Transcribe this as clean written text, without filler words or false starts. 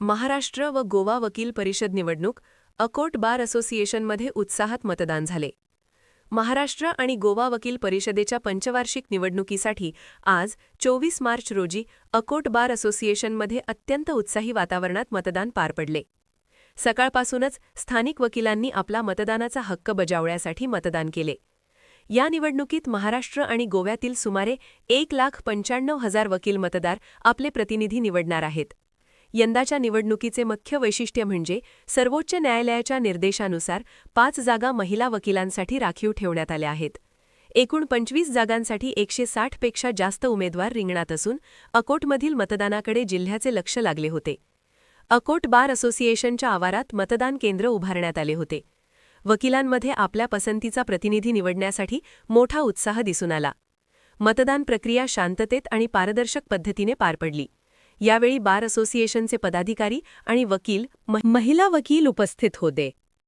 महाराष्ट्र व गोवा वकील परिषद निवडणूक अकोट बार असोसिएशनमध्ये उत्साहात मतदान झाले. महाराष्ट्र आणि गोवा वकील परिषदेच्या पंचवार्षिक निवडणुकीसाठी आज 24 मार्च रोजी अकोट बार असोसिएशनमध्ये अत्यंत उत्साही वातावरणात मतदान पार पडले. सकाळपासूनच स्थानिक वकिलांनी आपला मतदानाचा हक्क बजावण्यासाठी मतदान केले. या निवडणुकीत महाराष्ट्र आणि गोव्यातील सुमारे 1,95,000 वकील मतदार आपले प्रतिनिधी निवडणार आहेत. यंदाच्या निवडणुकीचे मुख्य वैशिष्ट्य म्हणजे सर्वोच्च न्यायालयाच्या निर्देशानुसार 5 जागा महिला वकिलांसाठी राखीव ठेवण्यात आल्या आहेत. एकूण 25 जागांसाठी 160 पेक्षा जास्त उमेदवार रिंगणात असून अकोटमधील मतदानाकडे जिल्ह्याचे लक्ष लागले होते. अकोट बार असोसिएशनच्या आवारात मतदान केंद्र उभारण्यात आले होते. वकिलांमध्ये आपल्या पसंतीचा प्रतिनिधी निवडण्यासाठी मोठा उत्साह दिसून आला. मतदान प्रक्रिया शांततेत आणि पारदर्शक पद्धतीने पार पडली. यावेळी बार असोसिएशनचे पदाधिकारी आणि वकील, महिला वकील उपस्थित होते.